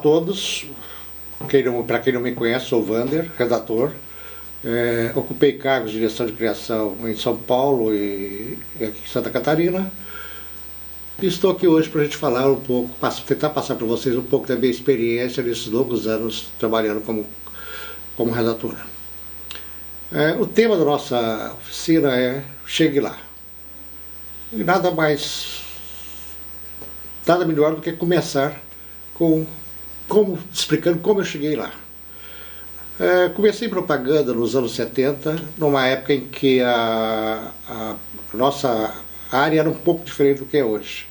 todos, para quem não me conhece, sou Wander, redator. Ocupei cargos de direção de criação em São Paulo e aqui em Santa Catarina. E estou aqui hoje para a gente falar um pouco, tentar passar para vocês um pouco da minha experiência nesses longos anos trabalhando como redator. O tema da nossa oficina é Chegue Lá. E nada melhor do que começar explicando como eu cheguei lá. Comecei propaganda nos anos 70, numa época em que a nossa área era um pouco diferente do que é hoje.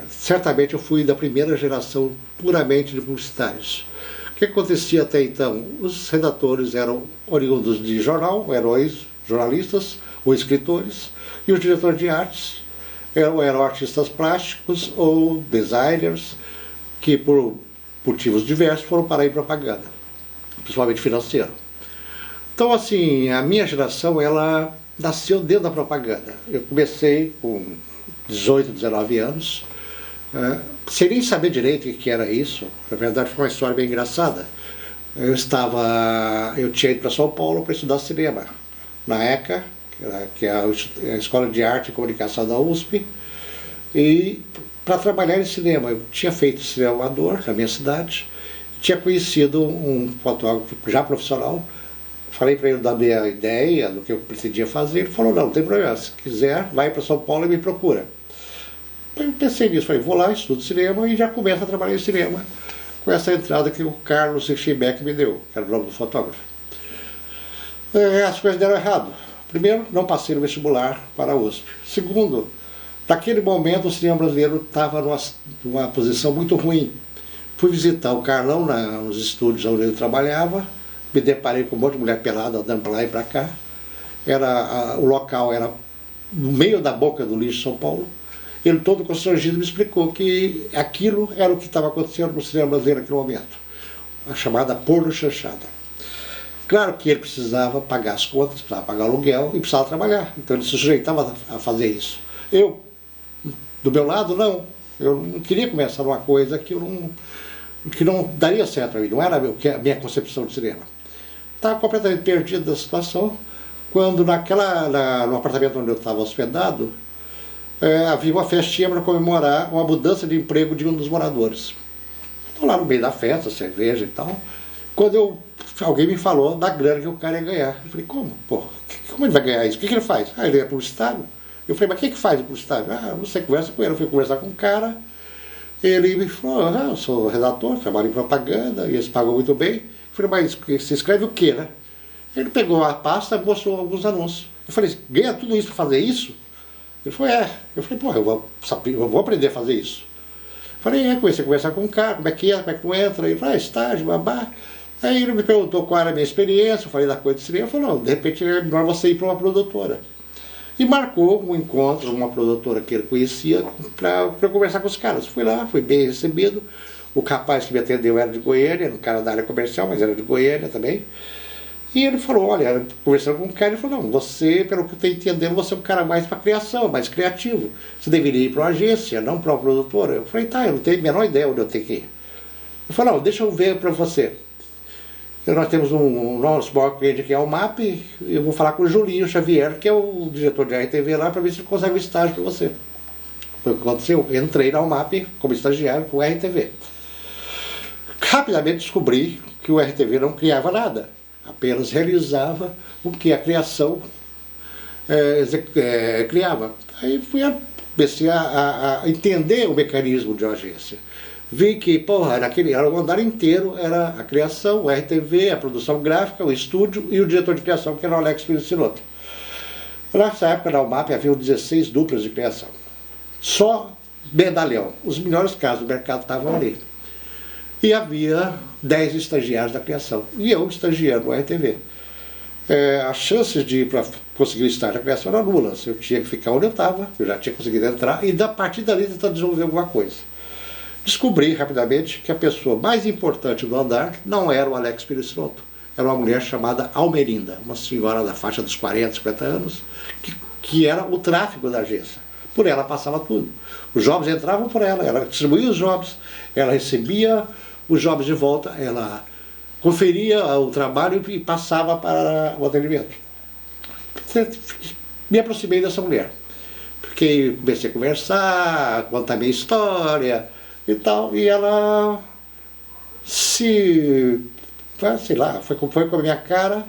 Certamente eu fui da primeira geração puramente de publicitários. O que acontecia até então? Os redatores eram oriundos de jornal, heróis, jornalistas ou escritores, e os diretores de artes eram artistas plásticos ou designers que por motivos diversos foram parar em propaganda, principalmente financeiro. Então, assim, a minha geração, ela nasceu dentro da propaganda. Eu comecei com 18, 19 anos, sem nem saber direito o que era isso. Na verdade, foi uma história bem engraçada. Eu tinha ido para São Paulo para estudar cinema, na ECA, que é a Escola de Arte e Comunicação da USP, e para trabalhar em cinema. Eu tinha feito cinema amador na minha cidade, tinha conhecido um fotógrafo já profissional, falei para ele da minha ideia, do que eu pretendia fazer, ele falou, não tem problema, se quiser, vai para São Paulo e me procura. Eu pensei nisso, falei, vou lá, estudo cinema e já começo a trabalhar em cinema, com essa entrada que o Carlos Schimbeck me deu, que era o nome do fotógrafo. As coisas deram errado. Primeiro, não passei no vestibular para a USP. Segundo, naquele momento o cinema brasileiro estava numa posição muito ruim. Fui visitar o Carlão nos estúdios onde ele trabalhava, me deparei com um monte de mulher pelada andando para lá e para cá. O local era no meio da boca do lixo de São Paulo. Ele, todo constrangido, me explicou que aquilo era o que estava acontecendo no cinema brasileiro naquele momento, a chamada porno chanchada. Claro que ele precisava pagar as contas, precisava pagar o aluguel e precisava trabalhar, então ele se sujeitava a fazer isso. Eu, do meu lado, não. Eu não queria começar uma coisa que não daria certo para mim, não era a minha concepção de cinema. Estava completamente perdido da situação, quando no apartamento onde eu estava hospedado, havia uma festinha para comemorar uma mudança de emprego de um dos moradores. Estou lá no meio da festa, cerveja e tal, quando alguém me falou da grana que o cara ia ganhar. Eu falei, como? Pô, como ele vai ganhar isso? O que ele faz? Ele é publicitário. Eu falei, mas o que faz o publicitário? Você conversa com ele. Eu fui conversar com o cara, ele me falou, eu sou redator, trabalho em propaganda, e eles pagam muito bem. Eu falei, mas você escreve o quê, né? Ele pegou a pasta e mostrou alguns anúncios. Eu falei, ganha tudo isso para fazer isso? Ele falou, Eu falei, pô, eu vou aprender a fazer isso. Eu falei, comecei a conversar com o cara, como é que não entra? Ele falou, estágio, babá. Aí ele me perguntou qual era a minha experiência, eu falei da coisa de cinema, eu falei, não, de repente é melhor você ir para uma produtora. E marcou um encontro, uma produtora que ele conhecia, para conversar com os caras. Fui lá, fui bem recebido. O rapaz que me atendeu era de Goiânia, era um cara da área comercial, mas era de Goiânia também. E ele falou, olha, conversando com o cara, ele falou, não, você, pelo que eu estou entendendo, você é um cara mais para criação, mais criativo. Você deveria ir para uma agência, não para uma produtora. Eu falei, tá, eu não tenho a menor ideia onde eu tenho que ir. Ele falou, não, deixa eu ver para você. Nós temos um nosso maior cliente aqui, é o MAP, e eu vou falar com o Julinho Xavier, que é o diretor de RTV lá, para ver se ele consegue um estágio para você. Foi o que aconteceu, eu entrei na UMAP como estagiário com o RTV. Rapidamente descobri que o RTV não criava nada, apenas realizava o que a criação criava. Aí comecei a entender o mecanismo de uma agência. Vi que, naquele o andar inteiro era a criação, o RTV, a produção gráfica, o estúdio e o diretor de criação, que era o Alex Pinicinoto. Nessa época, na UMAP, havia 16 duplas de criação. Só medalhão. Os melhores casos do mercado estavam ali. E havia 10 estagiários da criação. E eu, estagiário no RTV. As chances de conseguir o estágio da criação eram nulas. Eu tinha que ficar onde eu estava, eu já tinha conseguido entrar, e a partir dali tentar desenvolver alguma coisa. Descobri rapidamente que a pessoa mais importante do andar não era o Alex Pinicinoto, era uma mulher chamada Almerinda, uma senhora da faixa dos 40, 50 anos, que era o tráfego da agência. Por ela passava tudo. Os jobs entravam por ela distribuía os jobs, ela recebia os jobs de volta, ela conferia o trabalho e passava para o atendimento. Me aproximei dessa mulher. Porque comecei a conversar, contar minha história e tal, e ela sei lá, foi com a minha cara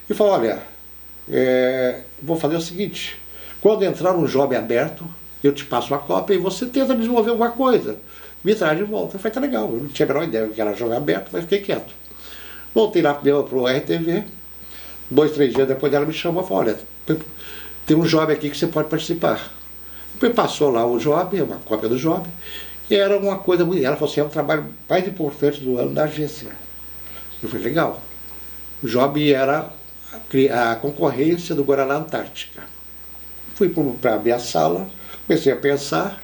e falou, olha, vou fazer o seguinte, quando entrar um job aberto, eu te passo uma cópia e você tenta desenvolver alguma coisa, me traz de volta. Eu falei, tá legal, eu não tinha a menor ideia que era jogo aberto, mas fiquei quieto. Voltei lá pro RTV, 2, 3 dias depois ela me chamou e falou, olha, tem um job aqui que você pode participar. Depois passou lá o job, uma cópia do job, e era uma coisa muito... Ela falou assim, é o trabalho mais importante do ano da agência. Eu falei, legal. O job era a concorrência do Guaraná Antártica. Fui para a minha sala, comecei a pensar.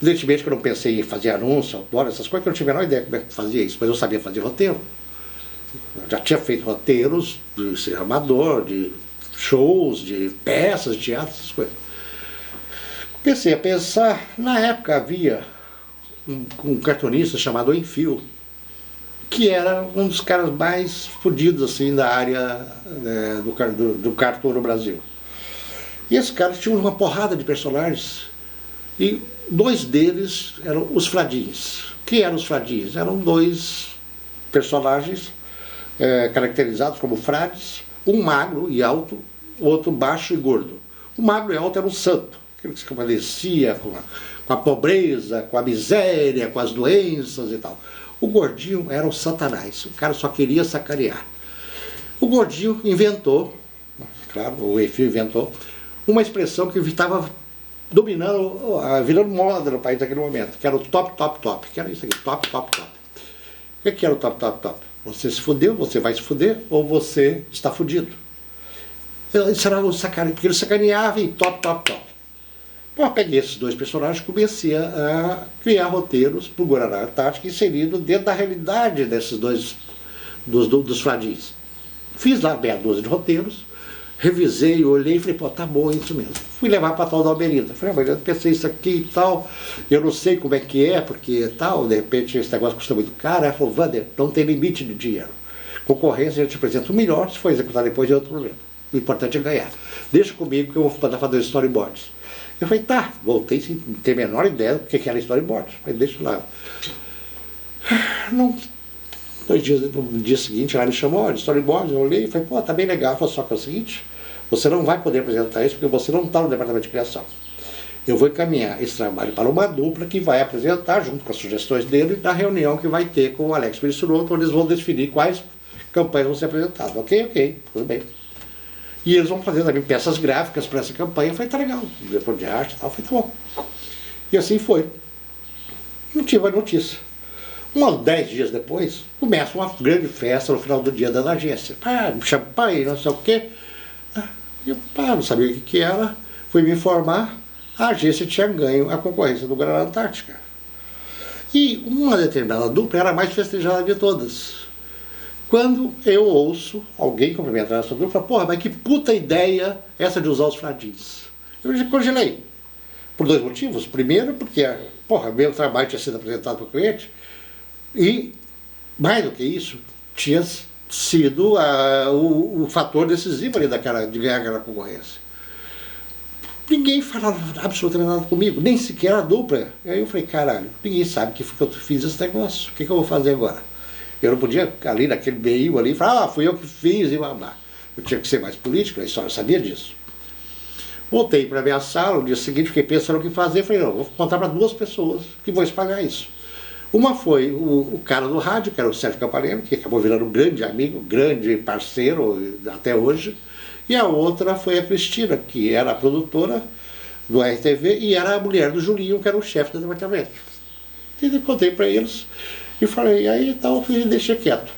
Evidentemente que eu não pensei em fazer anúncio, outdoor, essas coisas, que eu não tinha a menor ideia como é que fazia isso, mas eu sabia fazer roteiro. Eu já tinha feito roteiros de ser amador, de shows, de peças, de teatro, essas coisas. Comecei a pensar, na época havia um cartunista chamado Enfio, que era um dos caras mais fodidos assim, da área do cartoon no Brasil. E esse cara tinha uma porrada de personagens, e 2 deles eram os Fradins. Quem eram os Fradins? Eram 2 personagens caracterizados como frades, um magro e alto, outro baixo e gordo. O magro e alto era um santo, aquele que se compadecia com a pobreza, com a miséria, com as doenças e tal. O gordinho era o Satanás, o cara só queria sacanear. O gordinho inventou, claro, o Enfio inventou, uma expressão que estava dominando, virando moda no país naquele momento, que era o top, top, top, que era isso aqui, top, top, top. O que era o top, top, top? Você se fudeu, você vai se fuder, ou você está fudido. Isso era o sacaneio, porque ele sacaneava em top, top, top. Então, eu peguei esses 2 personagens e comecei a criar roteiros para o Guaraná Antártica inserido dentro da realidade desses dos Fradins. Fiz lá meia dúzia de roteiros, revisei, olhei e falei, pô, tá bom, é isso mesmo. Fui levar para a tal da Almerida. Falei, mas eu pensei isso aqui e tal, eu não sei como é que é, porque tal, de repente esse negócio custa muito caro. Ela falou, Wander, não tem limite de dinheiro. Concorrência, eu te apresento o melhor, se for executar depois é outro problema. O importante é ganhar. Deixa comigo que eu vou mandar fazer storyboards. Eu falei, tá, voltei sem ter a menor ideia do que era storyboard. Falei, deixa lá. Não, 2 dias, no dia seguinte, ela me chamou, olha, storyboard, eu olhei e falei, pô, tá bem legal. Falei, só que é o seguinte, você não vai poder apresentar isso porque você não está no departamento de criação. Eu vou encaminhar esse trabalho para uma dupla que vai apresentar, junto com as sugestões dele, na reunião que vai ter com o Alex Pirissuroto, onde eles vão definir quais campanhas vão ser apresentadas. Ok, tudo bem. E eles vão fazer também peças gráficas para essa campanha. Eu falei, tá legal, diretor de arte e tal. Eu falei, tá bom. E assim foi. Não tive a notícia. Uns 10 dias depois, começa uma grande festa no final do dia da agência. Champanhe, não sei o quê. E eu não sabia o que era. Fui me informar, a agência tinha ganho a concorrência do Guaraná Antártica. E uma determinada dupla era a mais festejada de todas. Quando eu ouço alguém cumprimentar essa dupla, falo, porra, mas que puta ideia essa de usar os Fradins. Eu já congelei. Por 2 motivos. Primeiro, porque, porra, meu trabalho tinha sido apresentado para o cliente. E, mais do que isso, tinha sido o fator decisivo ali de ganhar aquela concorrência. Ninguém falava absolutamente nada comigo, nem sequer a dupla. Aí eu falei, caralho, ninguém sabe que eu fiz esse negócio. O que eu vou fazer agora? Eu não podia, ali naquele meio ali, falar, fui eu que fiz e blá. Eu tinha que ser mais político, a história, eu sabia disso. Voltei para a minha sala, no dia seguinte fiquei pensando o que fazer, falei, não, vou contar para 2 pessoas que vão espalhar isso. Uma foi o cara do rádio, que era o Sérgio Campanella, que acabou virando um grande amigo, grande parceiro até hoje, e a outra foi a Cristina, que era a produtora do RTV e era a mulher do Julinho, que era o chefe do departamento. E eu contei para eles e falei, aí então eu deixei quieto.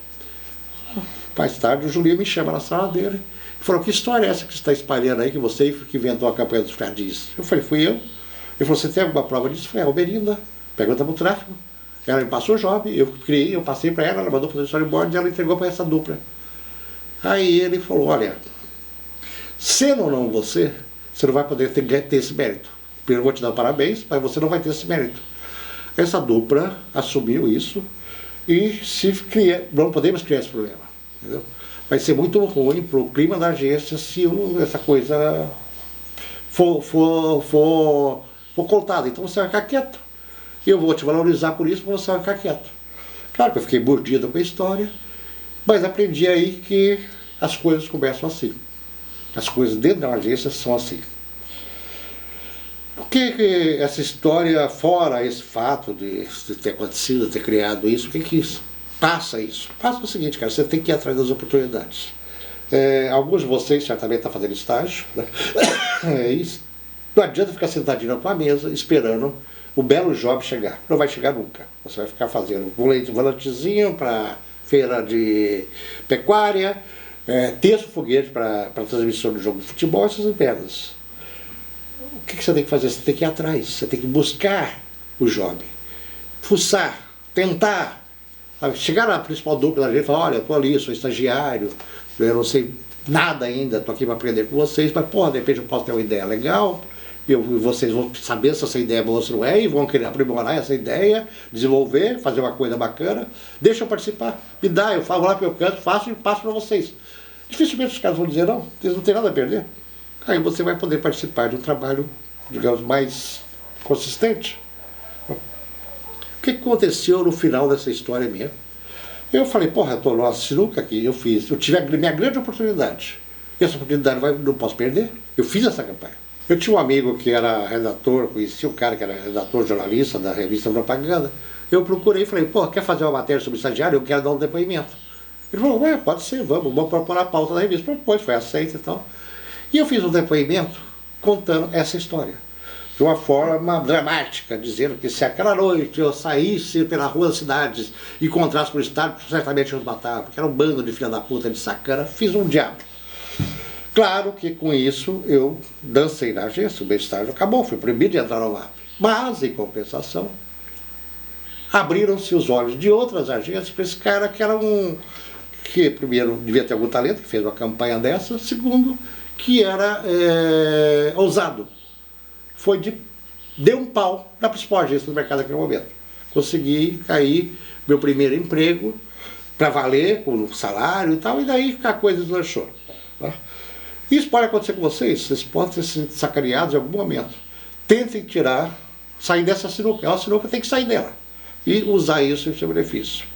Mais tarde o Julinho me chama na sala dele e falou, que história é essa que você está espalhando aí, que você que inventou a campanha dos Fradins? Eu falei, fui eu. Ele falou, você tem alguma prova disso? Eu falei, Almerinda, pergunta para o tráfego. Ela me passou o job, eu criei, eu passei para ela mandou fazer o storyboard e ela entregou para essa dupla. Aí ele falou, olha, sendo ou não você não vai poder ter esse mérito. Primeiro vou te dar parabéns, mas você não vai ter esse mérito. Essa dupla assumiu isso e não podemos criar esse problema. Entendeu? Vai ser muito ruim para o clima da agência se essa coisa for contada. Então você vai ficar quieto. Eu vou te valorizar por isso, mas você vai ficar quieto. Claro que eu fiquei mordido com a história, mas aprendi aí que as coisas começam assim. As coisas dentro da agência são assim. O que essa história, fora esse fato de ter acontecido, de ter criado isso, o que isso passa isso? Passa o seguinte, cara, você tem que ir atrás das oportunidades. Alguns de vocês certamente estão fazendo estágio, né? Não adianta ficar sentadinho na tua mesa esperando o belo job chegar. Não vai chegar nunca. Você vai ficar fazendo volantezinho para feira de pecuária, terço foguete para transmissão de jogo de futebol, essas merdas. O que você tem que fazer? Você tem que ir atrás, você tem que buscar o job, fuçar, tentar, sabe? Chegar na principal dupla da gente e falar, olha, eu tô ali, sou estagiário, eu não sei nada ainda, tô aqui para aprender com vocês, mas porra, de repente eu posso ter uma ideia legal, e vocês vão saber se essa ideia é boa ou se não é, e vão querer aprimorar essa ideia, desenvolver, fazer uma coisa bacana, deixa eu participar, me dá, eu falo lá pro meu canto, faço e passo para vocês. Dificilmente os caras vão dizer não, eles não têm nada a perder. Aí você vai poder participar de um trabalho, digamos, mais consistente. O que aconteceu no final dessa história minha? Eu falei, porra, eu tô numa sinuca aqui, eu tive a minha grande oportunidade. E essa oportunidade não posso perder. Eu fiz essa campanha. Eu tinha um amigo que era redator, conhecia um cara que era redator, jornalista da revista Propaganda. Eu procurei e falei, pô, quer fazer uma matéria sobre estagiário? Eu quero dar um depoimento. Ele falou, pode ser, vamos propor a pauta da revista. Propôs, foi aceito e tal. E eu fiz um depoimento contando essa história, de uma forma dramática, dizendo que se aquela noite eu saísse pela rua das cidades e encontrasse por estado, certamente eu os matava, porque era um bando de filha da puta, de sacana, fiz um diabo. Claro que com isso eu dancei na agência, o meu estágio acabou, fui proibido de entrar no MAP. Mas, em compensação, abriram-se os olhos de outras agências para esse cara que era que primeiro devia ter algum talento, que fez uma campanha dessa, segundo, que era ousado. Deu um pau na principal agência do mercado naquele momento. Consegui cair meu primeiro emprego para valer, com salário e tal, e daí a coisa deslanchou. Tá? Isso pode acontecer com vocês podem ser sacaneados em algum momento. Tentem sair dessa sinuca. A sinuca tem que sair dela e usar isso em seu benefício.